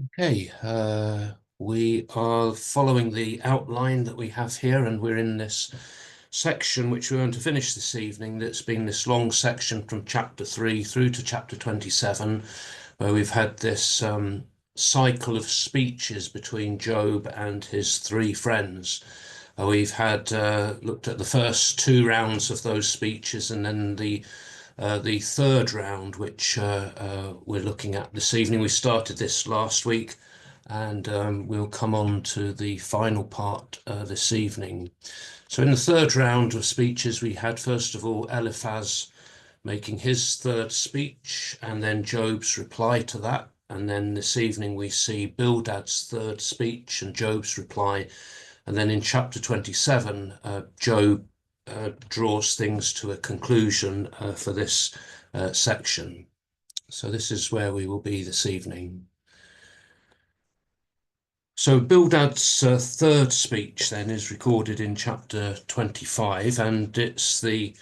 Okay, we are following the outline that we have here, and we're in this section which we're going to finish this evening. That's been this long section from chapter 3 through to chapter 27, where we've had this cycle of speeches between Job and his three friends. We've had looked at the first two rounds of those speeches, and then the third round, which we're looking at this evening. We started this last week, and we'll come on to the final part this evening. So in the third round of speeches, we had first of all Eliphaz making his third speech, and then Job's reply to that. And then this evening we see Bildad's third speech and Job's reply. And then in chapter 27, Job draws things to a conclusion for this section. So this is where we will be this evening. So Bildad's third speech then is recorded in chapter 25, and it's the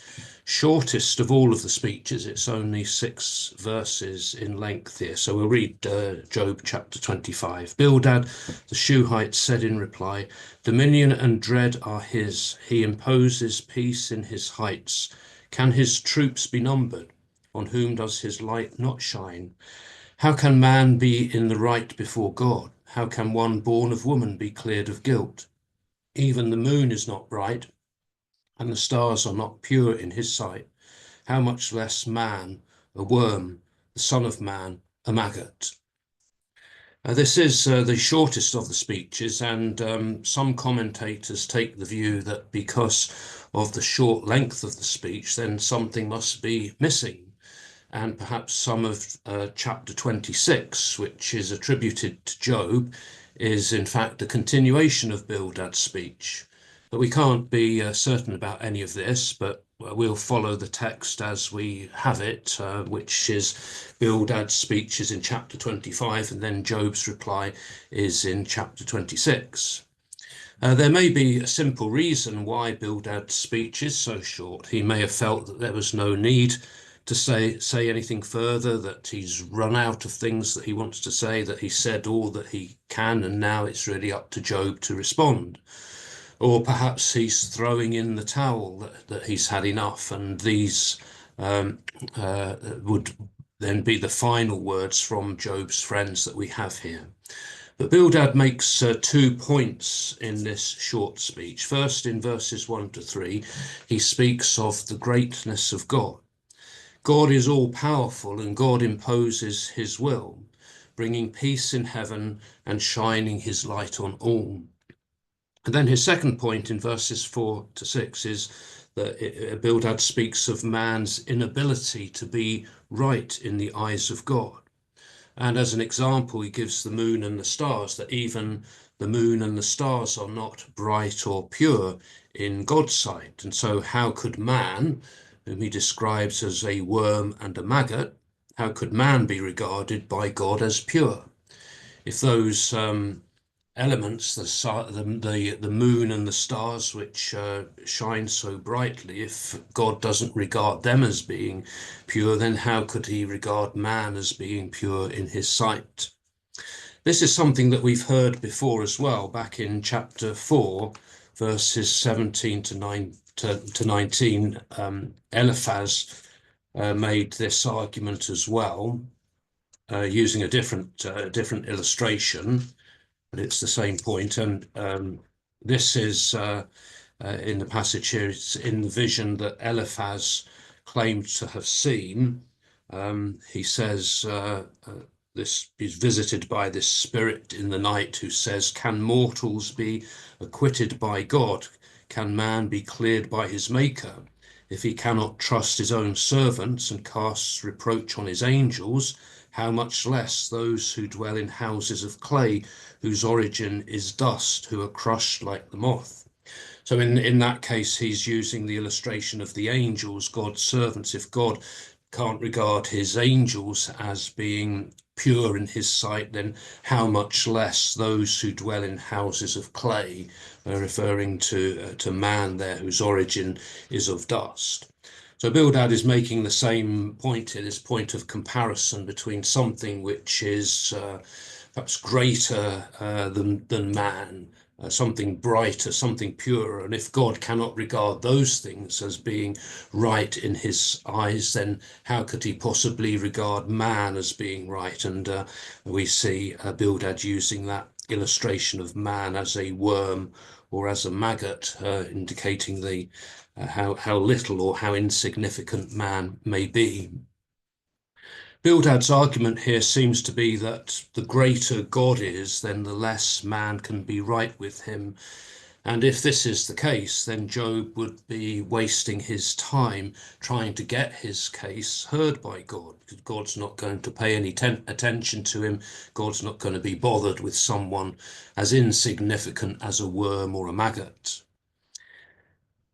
shortest of all of the speeches. It's only 6 verses in length here. So we'll read Job chapter 25. Bildad the Shuhite said in reply, "Dominion and dread are his. He imposes peace in his heights. Can his troops be numbered? On whom does his light not shine? How can man be in the right before God? How can one born of woman be cleared of guilt? Even the moon is not bright, and the stars are not pure in his sight. How much less man, a worm, the son of man, a maggot?" This is the shortest of the speeches, and some commentators take the view that because of the short length of the speech, then something must be missing. And perhaps some of chapter 26, which is attributed to Job, is in fact a continuation of Bildad's speech. But we can't be certain about any of this, but we'll follow the text as we have it, which is Bildad's speech is in chapter 25, and then Job's reply is in chapter 26. There may be a simple reason why Bildad's speech is so short. He may have felt that there was no need to say anything further, that he's run out of things that he wants to say, that he said all that he can, and now it's really up to Job to respond. Or perhaps he's throwing in the towel, that he's had enough, and these would then be the final words from Job's friends that we have here. But Bildad makes 2 points in this short speech. First, in verses 1 to 3, he speaks of the greatness of God. God is all powerful, and God imposes his will, bringing peace in heaven and shining his light on all. And then his second point in verses 4 to 6 is that Bildad speaks of man's inability to be right in the eyes of God. And as an example, he gives the moon and the stars, that even the moon and the stars are not bright or pure in God's sight. And so how could man, whom he describes as a worm and a maggot, how could man be regarded by God as pure? If those elements, the moon and the stars, which shine so brightly, if God doesn't regard them as being pure, then how could he regard man as being pure in his sight? This is something that we've heard before as well, back in chapter 4, verses 17 to 19. Eliphaz made this argument as well, using a different illustration, but it's the same point. And this is in the passage here, it's in the vision that Eliphaz claimed to have seen. He says this is visited by this spirit in the night who says, "Can mortals be acquitted by God? Can man be cleared by his maker? If he cannot trust his own servants and casts reproach on his angels, how much less those who dwell in houses of clay, whose origin is dust, who are crushed like the moth." So in that case, he's using the illustration of the angels, God's servants. If God can't regard his angels as being pure in his sight, then how much less those who dwell in houses of clay, referring to man there, whose origin is of dust. So Bildad is making the same point here, this point of comparison between something which is perhaps greater than man, something brighter, something purer. And if God cannot regard those things as being right in his eyes, then how could he possibly regard man as being right? And we see Bildad using that illustration of man as a worm or as a maggot, indicating the how little or how insignificant man may be. Bildad's argument here seems to be that the greater God is, then the less man can be right with him. And if this is the case, then Job would be wasting his time trying to get his case heard by God, because God's not going to pay any attention to him. God's not going to be bothered with someone as insignificant as a worm or a maggot.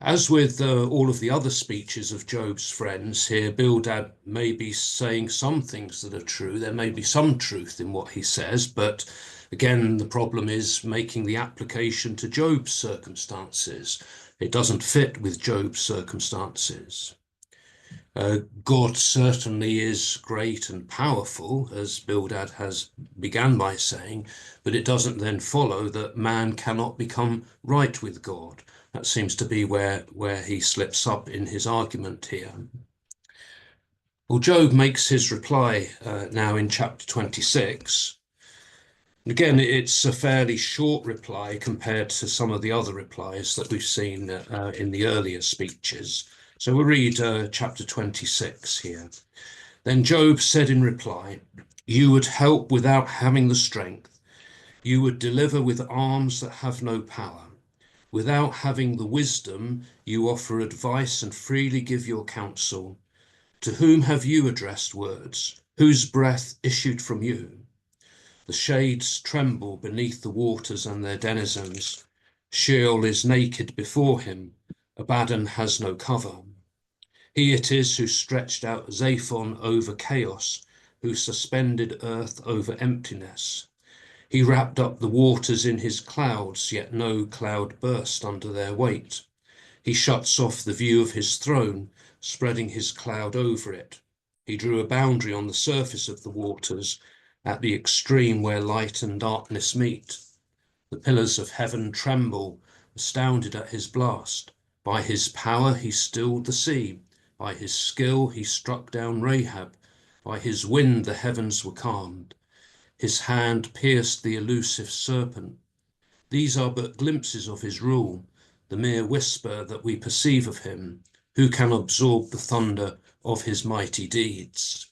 As with all of the other speeches of Job's friends here, Bildad may be saying some things that are true. There may be some truth in what he says, but again, the problem is making the application to Job's circumstances. It doesn't fit with Job's circumstances. God certainly is great and powerful, as Bildad has began by saying, but it doesn't then follow that man cannot become right with God. That seems to be where he slips up in his argument here. Well, Job makes his reply now in chapter 26. Again, it's a fairly short reply compared to some of the other replies that we've seen in the earlier speeches. So we'll read chapter 26 here. Then Job said in reply, "You would help without having the strength. You would deliver with arms that have no power. Without having the wisdom, you offer advice and freely give your counsel. To whom have you addressed words? Whose breath issued from you? The shades tremble beneath the waters and their denizens. Sheol is naked before him. Abaddon has no cover. He it is who stretched out Zaphon over chaos, who suspended earth over emptiness. He wrapped up the waters in his clouds, yet no cloud burst under their weight. He shuts off the view of his throne, spreading his cloud over it. He drew a boundary on the surface of the waters, at the extreme where light and darkness meet. The pillars of heaven tremble, astounded at his blast. By his power he stilled the sea. By his skill he struck down Rahab. By his wind the heavens were calmed. His hand pierced the elusive serpent. These are but glimpses of his rule, the mere whisper that we perceive of him. Who can absorb the thunder of his mighty deeds?"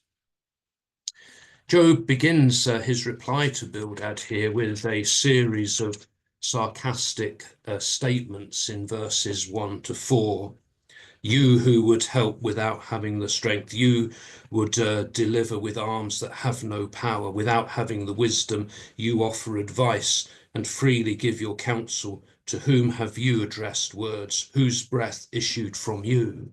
Job begins his reply to Bildad here with a series of sarcastic statements in verses 1 to 4. You who would help without having the strength, you would deliver with arms that have no power. Without having the wisdom, you offer advice and freely give your counsel. To whom have you addressed words? Whose breath issued from you?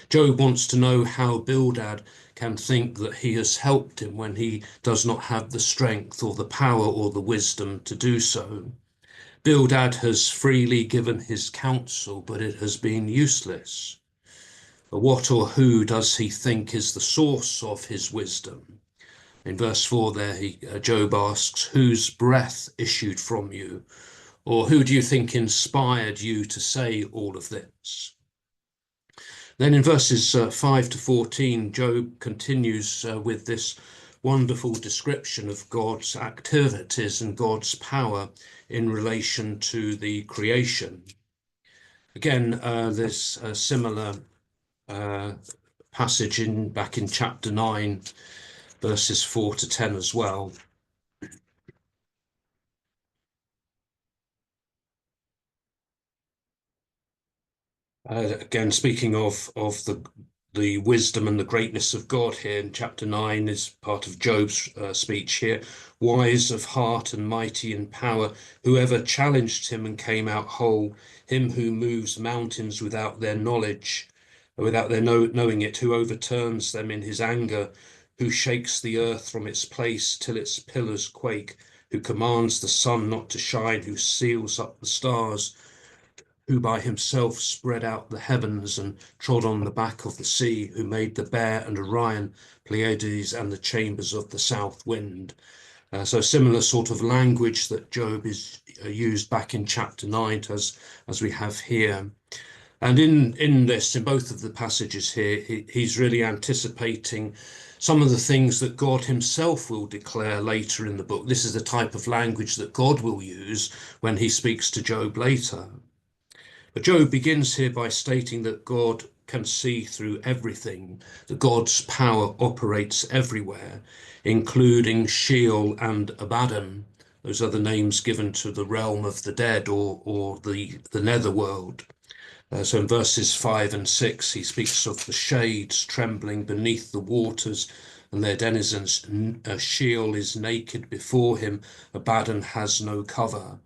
Job wants to know how Bildad can think that he has helped him when he does not have the strength or the power or the wisdom to do so. Bildad has freely given his counsel, but it has been useless. What or who does he think is the source of his wisdom? In verse 4 there, Job asks, whose breath issued from you? Or who do you think inspired you to say all of this? Then in verses 5 to 14, Job continues with this wonderful description of God's activities and God's power in relation to the creation. Again, there's a similar passage back in chapter 9, verses 4 to 10 as well. Again, speaking of the wisdom and the greatness of God here in chapter 9 is part of Job's speech here. Wise of heart and mighty in power, whoever challenged him and came out whole, him who moves mountains without their knowledge, without their knowing it, who overturns them in his anger, who shakes the earth from its place till its pillars quake, who commands the sun not to shine, who seals up the stars, who by himself spread out the heavens and trod on the back of the sea, who made the Bear and Orion, Pleiades and the chambers of the south wind. So similar sort of language that Job is used back in chapter 9 as we have here. And in both of the passages here, he's really anticipating some of the things that God himself will declare later in the book. This is the type of language that God will use when he speaks to Job later. But Job begins here by stating that God can see through everything, that God's power operates everywhere, including Sheol and Abaddon. Those are the names given to the realm of the dead, or the netherworld. So in verses 5 and 6, he speaks of the shades trembling beneath the waters and their denizens. Sheol is naked before him, Abaddon has no cover.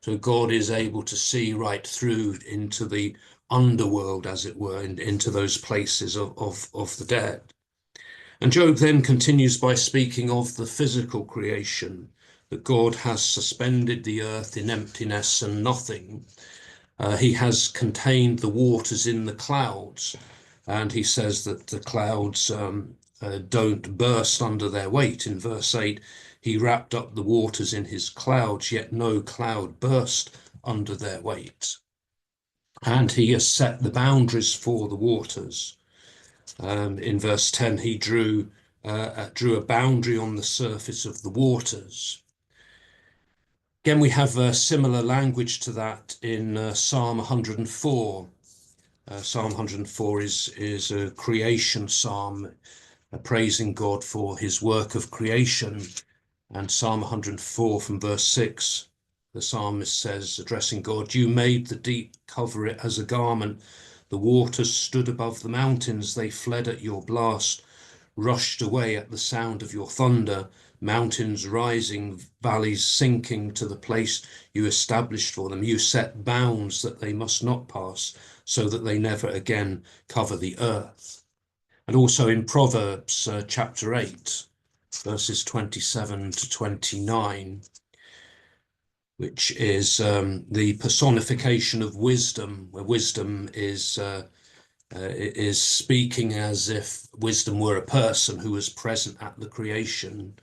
So God is able to see right through into the underworld, as it were, into those places of the dead. And Job then continues by speaking of the physical creation, that God has suspended the earth in emptiness and nothing. He has contained the waters in the clouds, and he says that the clouds don't burst under their weight. In verse 8, he wrapped up the waters in his clouds, yet no cloud burst under their weight. And he has set the boundaries for the waters. In verse 10, he drew a boundary on the surface of the waters. Again, we have similar language to that in Psalm 104. Psalm 104 is a creation psalm, praising God for his work of creation. And Psalm 104 from verse 6, the psalmist says, addressing God, "You made the deep cover it as a garment. The waters stood above the mountains. They fled at your blast, rushed away at the sound of your thunder. Mountains rising, valleys sinking to the place you established for them. You set bounds that they must not pass, so that they never again cover the earth." And also in Proverbs chapter 8, verses 27 to 29, which is the personification of wisdom, where wisdom is speaking as if wisdom were a person who was present at the creation.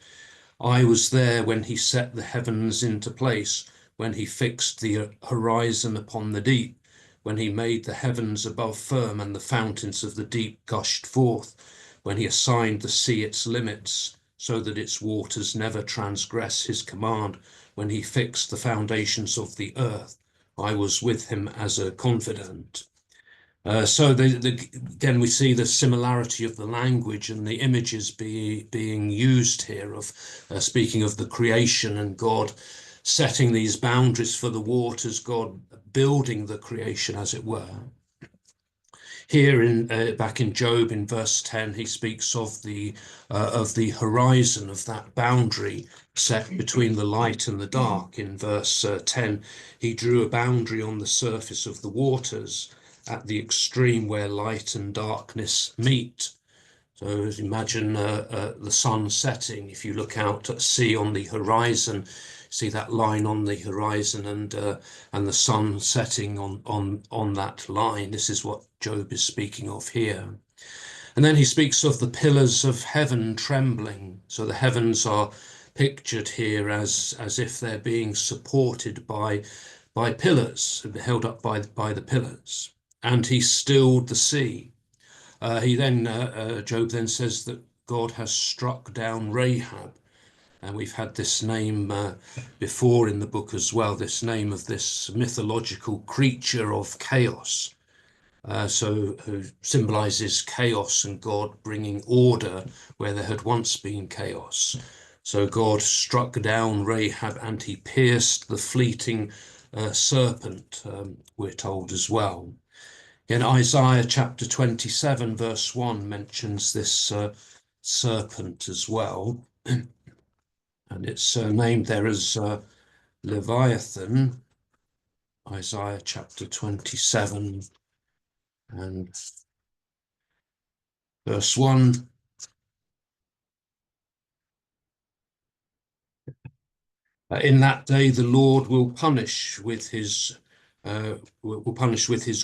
"I was there when he set the heavens into place, when he fixed the horizon upon the deep, when he made the heavens above firm and the fountains of the deep gushed forth, when he assigned the sea its limits, so that its waters never transgress his command, when he fixed the foundations of the earth. I was with him as a confidant." So again, we see the similarity of the language and the images being used here of speaking of the creation and God setting these boundaries for the waters, God building the creation, as it were. Here back in Job in verse 10, he speaks of the horizon, of that boundary set between the light and the dark. In verse 10, he drew a boundary on the surface of the waters at the extreme where light and darkness meet. So imagine the sun setting. If you look out at sea on the horizon, see that line on the horizon, and the sun setting on that line. This is what Job is speaking of here. And then he speaks of the pillars of heaven trembling. So the heavens are pictured here as if they're being supported by pillars, held up by the pillars. And he stilled the sea. Job then says that God has struck down Rahab, and we've had this name before in the book as well, this name of this mythological creature of chaos, who symbolizes chaos and God bringing order where there had once been chaos. So God struck down Rahab and he pierced the fleeting serpent, we're told as well. In Isaiah chapter 27, verse 1 mentions this serpent as well. And it's named there as Leviathan, Isaiah chapter 27 and verse 1. In that day the Lord will punish with his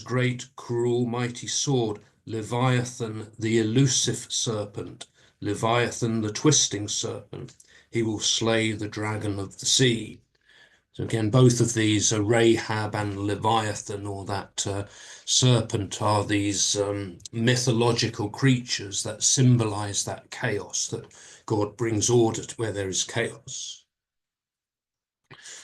great, cruel, mighty sword, Leviathan, the elusive serpent, Leviathan, the twisting serpent. he will slay the dragon of the sea. So again, both of these are Rahab and Leviathan, or that serpent, are these mythological creatures that symbolize that chaos, that God brings order to where there is chaos.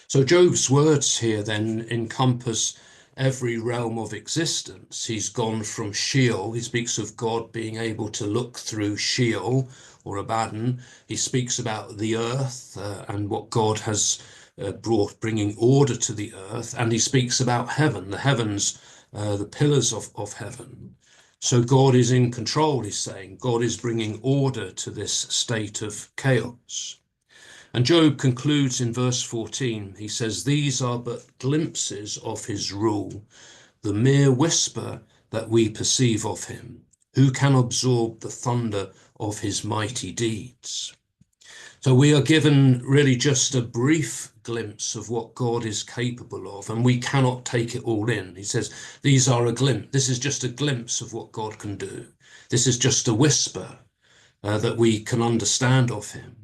So Job's words here then encompass every realm of existence. He's gone from Sheol. He speaks of God being able to look through Sheol or Abaddon. He speaks about the earth and what God has brought, bringing order to the earth. And he speaks about heaven, the heavens, the pillars of heaven. So God is in control, he's saying. God is bringing order to this state of chaos. And Job concludes in verse 14. He says, "These are but glimpses of his rule, the mere whisper that we perceive of him. Who can absorb the thunder of his mighty deeds?" So we are given really just a brief glimpse of what God is capable of, and we cannot take it all in. He says, these are a glimpse. This is just a glimpse of what God can do. This is just a whisper that we can understand of him.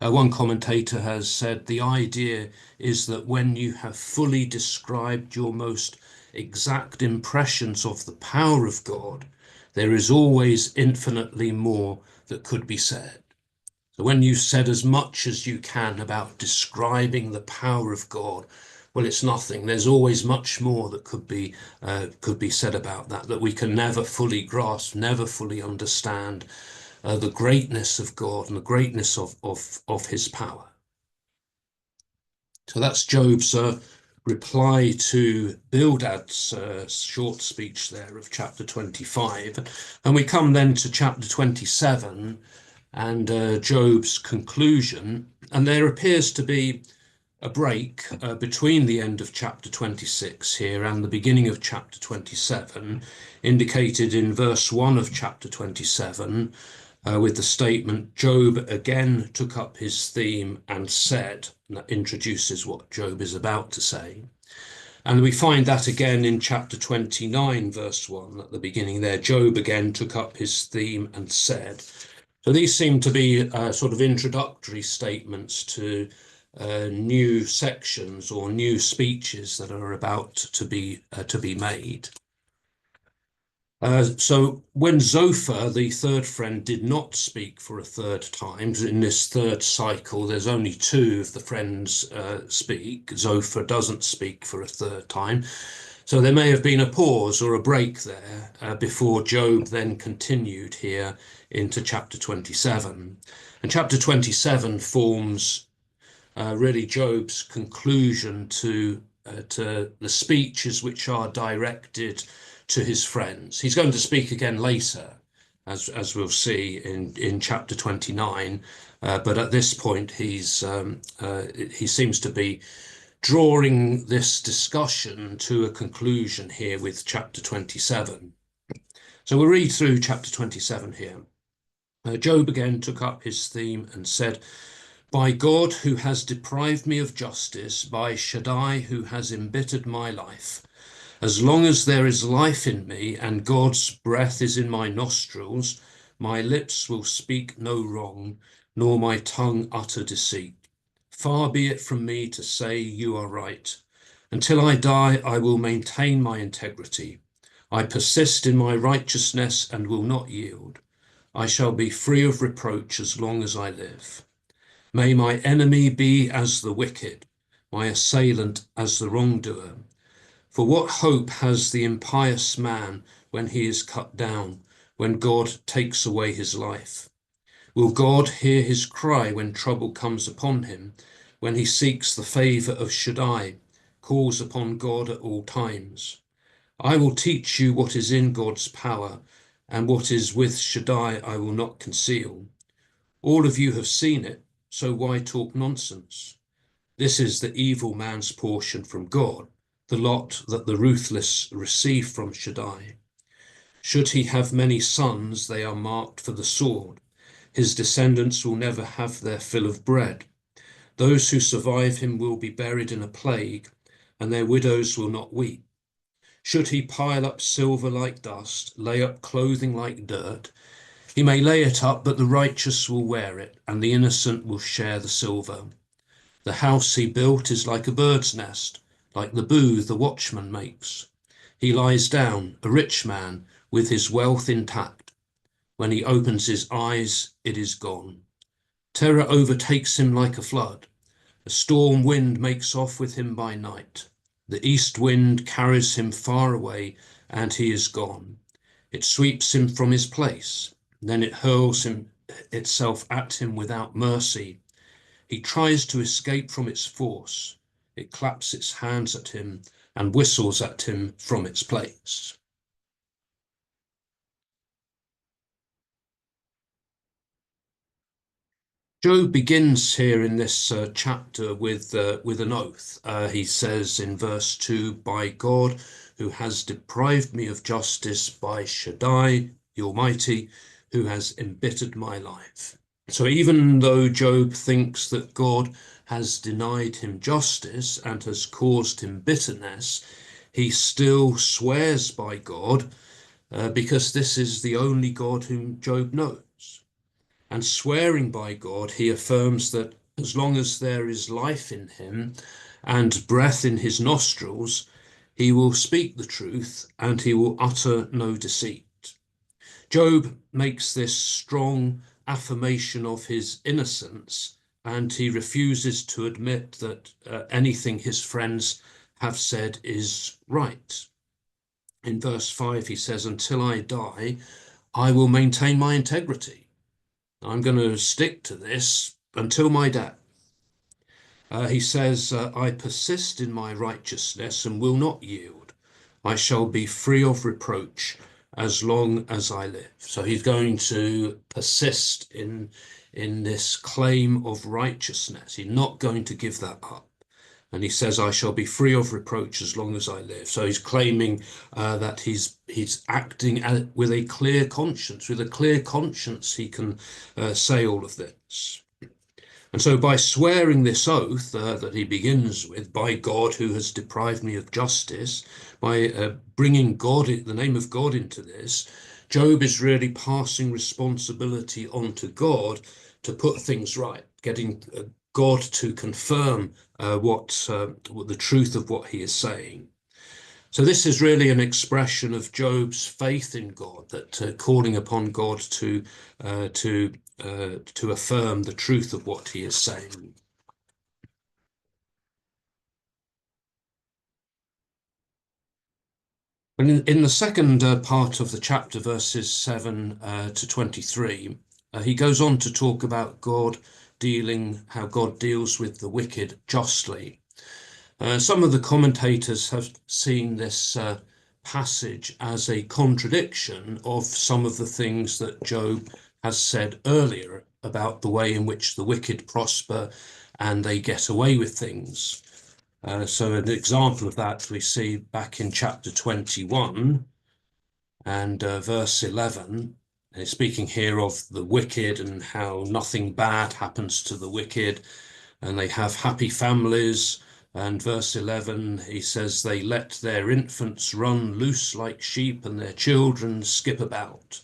One commentator has said the idea is that when you have fully described your most exact impressions of the power of God, there is always infinitely more that could be said. So when you've said as much as you can about describing the power of God, well, it's nothing. There's always much more that could be said about that we can never fully grasp, never fully understand. The greatness of God and the greatness of his power. So that's Job's reply to Bildad's short speech there of chapter 25. And we come then to chapter 27 and Job's conclusion. And there appears to be a break between the end of chapter 26 here and the beginning of chapter 27, indicated in verse 1 of chapter 27, with the statement, Job again took up his theme and said, and that introduces what Job is about to say. And we find that again in chapter 29, verse 1, at the beginning there, Job again took up his theme and said. So these seem to be sort of introductory statements to new sections or new speeches that are about to be made. So when Zophar, the third friend, did not speak for a third time, in this third cycle, there's only two of the friends speak. Zophar doesn't speak for a third time. So there may have been a pause or a break there before Job then continued here into chapter 27. And chapter 27 forms really Job's conclusion to the speeches which are directed to his friends. He's going to speak again later, as we'll see in chapter 29, but at this point he seems to be drawing this discussion to a conclusion here with chapter 27. So we'll read through chapter 27 here. Job again took up his theme and said, "By God who has deprived me of justice, by Shaddai who has embittered my life, as long as there is life in me and God's breath is in my nostrils, my lips will speak no wrong, nor my tongue utter deceit. Far be it from me to say you are right. Until I die, I will maintain my integrity. I persist in my righteousness and will not yield. I shall be free of reproach as long as I live. May my enemy be as the wicked, my assailant as the wrongdoer. For what hope has the impious man when he is cut down, when God takes away his life? Will God hear his cry when trouble comes upon him, when he seeks the favor of Shaddai, calls upon God at all times? I will teach you what is in God's power, and what is with Shaddai I will not conceal. All of you have seen it, so why talk nonsense? This is the evil man's portion from God, the lot that the ruthless receive from Shaddai. Should he have many sons, they are marked for the sword. His descendants will never have their fill of bread. Those who survive him will be buried in a plague, and their widows will not weep. Should he pile up silver like dust, lay up clothing like dirt, He may lay it up, but the righteous will wear it, and the innocent will share the silver. The house he built is like a bird's nest, like the booth the watchman makes. He lies down, a rich man, with his wealth intact. When he opens his eyes, it is gone. Terror overtakes him like a flood. A storm wind makes off with him by night. The east wind carries him far away, and he is gone. It sweeps him from his place. Then it hurls itself at him without mercy. He tries to escape from its force. It claps its hands at him and whistles at him from its place. Job begins here in this chapter with an oath. He says in verse 2, "By God, who has deprived me of justice, by Shaddai, the Almighty, who has embittered my life." So even though Job thinks that God has denied him justice and has caused him bitterness, he still swears by God because this is the only God whom Job knows. And swearing by God, he affirms that as long as there is life in him and breath in his nostrils, he will speak the truth and he will utter no deceit. Job makes this strong affirmation of his innocence, and he refuses to admit that anything his friends have said is right. In verse 5, he says, "Until I die, I will maintain my integrity. I'm going to stick to this until my death." He says, "I persist in my righteousness and will not yield. I shall be free of reproach as long as I live." So he's going to persist in this claim of righteousness. He's not going to give that up. And he says, "I shall be free of reproach as long as I live." So he's claiming that he's acting with a clear conscience. With a clear conscience, he can say all of this. And so by swearing this oath that he begins with, "By God who has deprived me of justice," by bringing God, the name of God into this, Job is really passing responsibility onto God to put things right, getting God to confirm what the truth of what he is saying. So this is really an expression of Job's faith in God, that calling upon God to affirm the truth of what he is saying. And in the second part of the chapter, verses 7 to 23, he goes on to talk about how God deals with the wicked justly. Some of the commentators have seen this passage as a contradiction of some of the things that Job has said earlier about the way in which the wicked prosper and they get away with things. So an example of that we see back in chapter 21 and verse 11. Speaking here of the wicked and how nothing bad happens to the wicked, and they have happy families. And verse 11, he says, "They let their infants run loose like sheep, and their children skip about."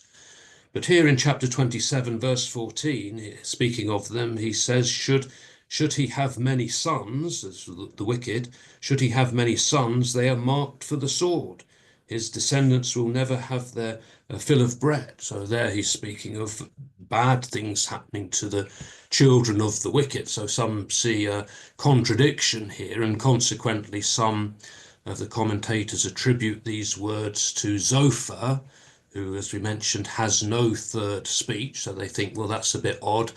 But here in chapter 27, verse 14, speaking of them, he says, should he have many sons, as the wicked, should he have many sons, they are marked for the sword. His descendants will never have their fill of bread. So there he's speaking of bad things happening to the children of the wicked. So some see a contradiction here, and consequently some of the commentators attribute these words to Zophar, who, as we mentioned, has no third speech. So they think, well, that's a bit odd.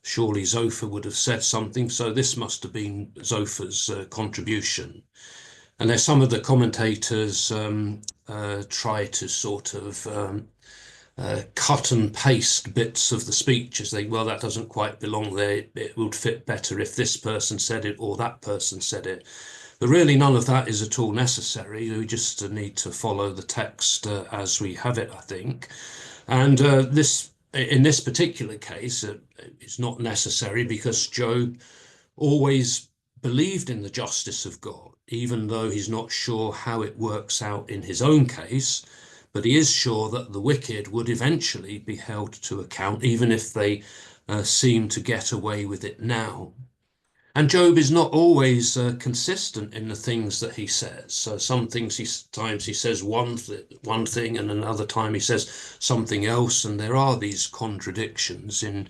Surely Zophar would have said something, so this must have been Zophar's contribution. And there's some of the commentators try to sort of cut and paste bits of the speech as they, well, that doesn't quite belong there. It would fit better if this person said it or that person said it. But really, none of that is at all necessary. We just need to follow the text as we have it, I think. And in this particular case, it's not necessary because Job always believed in the justice of God, even though he's not sure how it works out in his own case. but he is sure that the wicked would eventually be held to account, even if they seem to get away with it now. And Job is not always consistent in the things that he says. So some things times he says one thing, and another time he says something else. And there are these contradictions in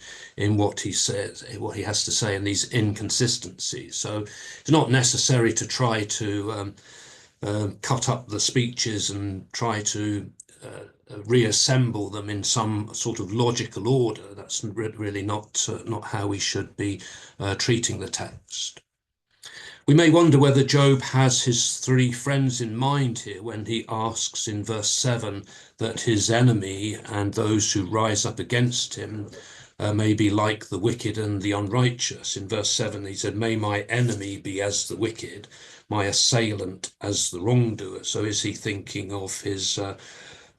what he says, what he has to say, and these inconsistencies. So it's not necessary to try to cut up the speeches and try to reassemble them in some sort of logical order. That's really not how we should be treating the text. We may wonder whether Job has his three friends in mind here when he asks in verse 7 that his enemy and those who rise up against him may be like the wicked and the unrighteous. In verse 7 he said, "May my enemy be as the wicked, my assailant as the wrongdoer." So is he thinking of his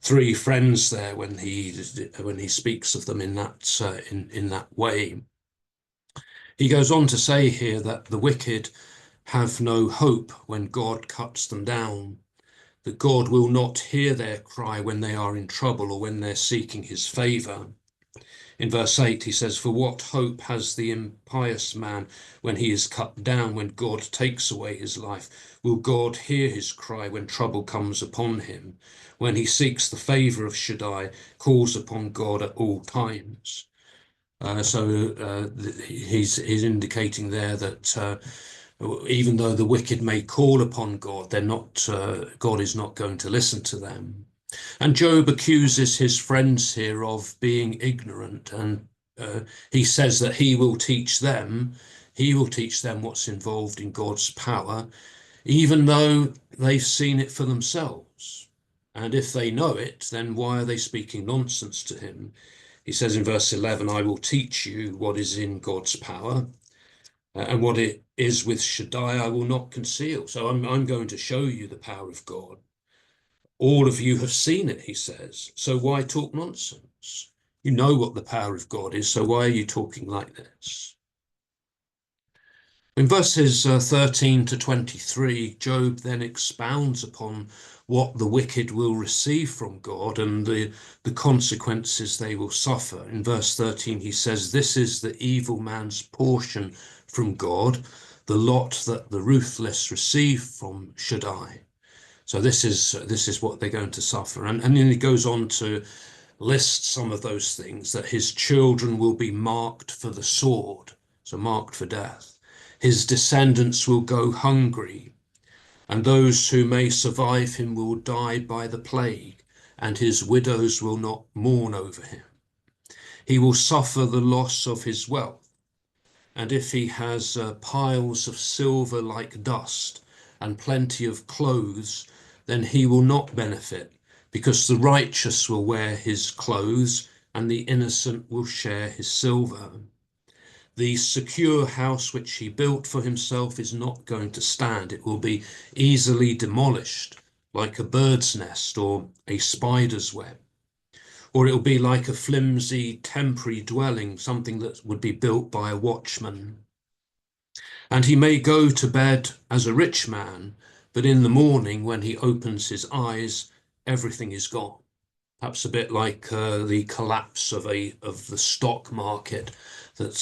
three friends there when he speaks of them in that way? He goes on to say here that the wicked have no hope when God cuts them down, that God will not hear their cry when they are in trouble or when they're seeking his favor. In verse 8 he says, "For what hope has the impious man when he is cut down, when God takes away his life? Will God hear his cry when trouble comes upon him? When he seeks the favor of Shaddai, calls upon God at all times." He's indicating there that even though the wicked may call upon God, God is not going to listen to them. And Job accuses his friends here of being ignorant, and he says that he will teach them what's involved in God's power, even though they've seen it for themselves. And if they know it, then why are they speaking nonsense to him? He says in verse 11, "I will teach you what is in God's power, and what it is with Shaddai I will not conceal." So I'm going to show you the power of God. All of you have seen it, he says. So why talk nonsense? You know what the power of God is, so why are you talking like this? In verses 13 to 23, Job then expounds upon what the wicked will receive from God and the consequences they will suffer. In verse 13, he says, "This is the evil man's portion from God, the lot that the ruthless receive from Shaddai." So this is what they're going to suffer. And then he goes on to list some of those things, that his children will be marked for the sword, so marked for death. His descendants will go hungry, and those who may survive him will die by the plague, and his widows will not mourn over him. He will suffer the loss of his wealth, and if he has piles of silver like dust and plenty of clothes, then he will not benefit, because the righteous will wear his clothes and the innocent will share his silver. The secure house which he built for himself is not going to stand. It will be easily demolished, like a bird's nest or a spider's web. Or it will be like a flimsy temporary dwelling, something that would be built by a watchman. And he may go to bed as a rich man, but in the morning when he opens his eyes, everything is gone. Perhaps a bit like the collapse of the stock market, that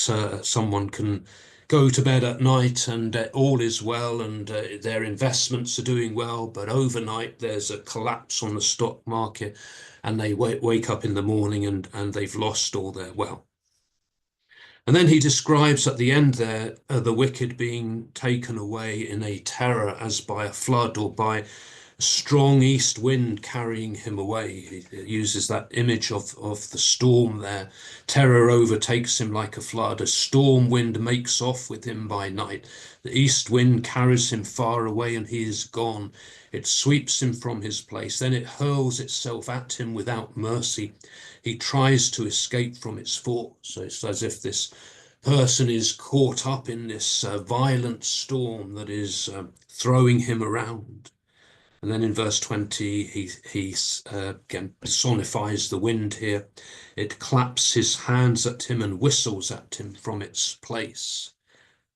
someone can go to bed at night and all is well and their investments are doing well, but overnight there's a collapse on the stock market and they wake up in the morning and they've lost all their wealth. And then he describes at the end there the wicked being taken away in a terror as by a flood or by a strong east wind carrying him away. He uses that image of the storm there. Terror overtakes him like a flood. A storm wind makes off with him by night. The east wind carries him far away and he is gone. It sweeps him from his place. Then it hurls itself at him without mercy. He tries to escape from its force. So it's as if this person is caught up in this violent storm that is throwing him around. And then in verse 20, he again personifies the wind here. It claps his hands at him and whistles at him from its place.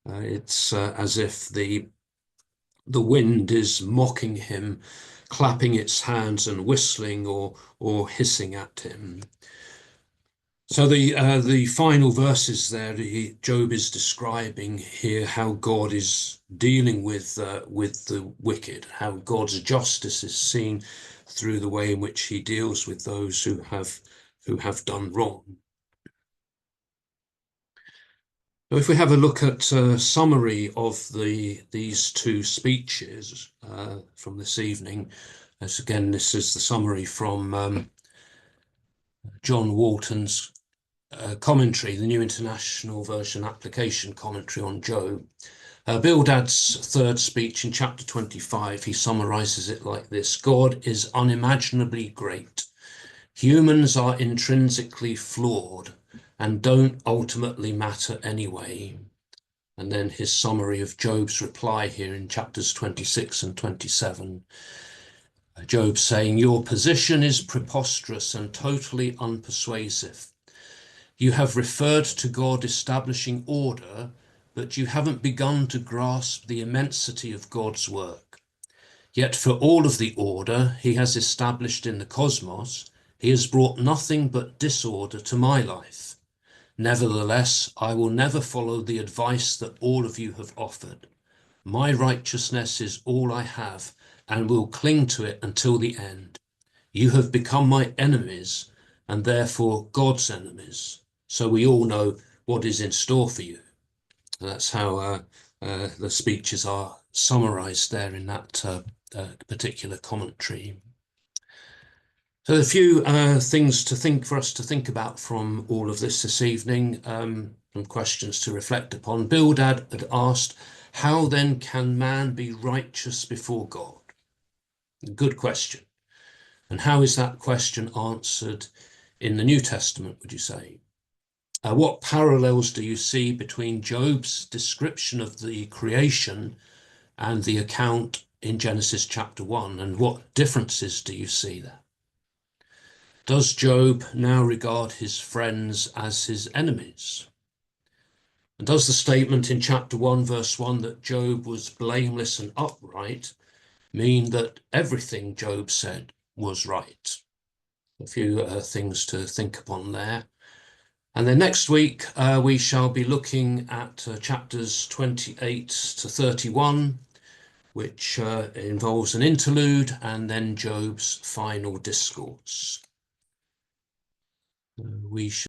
It's as if the wind is mocking him, clapping its hands and whistling or hissing at him. So the final verses there, Job is describing here how God is dealing with the wicked, how God's justice is seen through the way in which he deals with those who have done wrong. So if we have a look at a summary of these two speeches from this evening, as again, this is the summary from John Walton's commentary, the New International Version application commentary on Job. Bildad's third speech in chapter 25, he summarizes it like this: God is unimaginably great. Humans are intrinsically flawed and don't ultimately matter anyway. And then his summary of Job's reply here in chapters 26 and 27. Job saying, your position is preposterous and totally unpersuasive. You have referred to God establishing order, but you haven't begun to grasp the immensity of God's work. Yet for all of the order he has established in the cosmos, he has brought nothing but disorder to my life. Nevertheless, I will never follow the advice that all of you have offered. My righteousness is all I have and will cling to it until the end. You have become my enemies and therefore God's enemies. So we all know what is in store for you. And that's how the speeches are summarized there in that particular commentary. So a few things for us to think about from all of this evening, some questions to reflect upon. Bildad had asked, how then can man be righteous before God? Good question. And how is that question answered in the New Testament, would you say? What parallels do you see between Job's description of the creation and the account in Genesis chapter 1? And what differences do you see there? Does Job now regard his friends as his enemies? And does the statement in chapter 1, verse 1, that Job was blameless and upright, mean that everything Job said was right? A few things to think upon there. And then next week, we shall be looking at chapters 28 to 31, which involves an interlude, and then Job's final discourse. We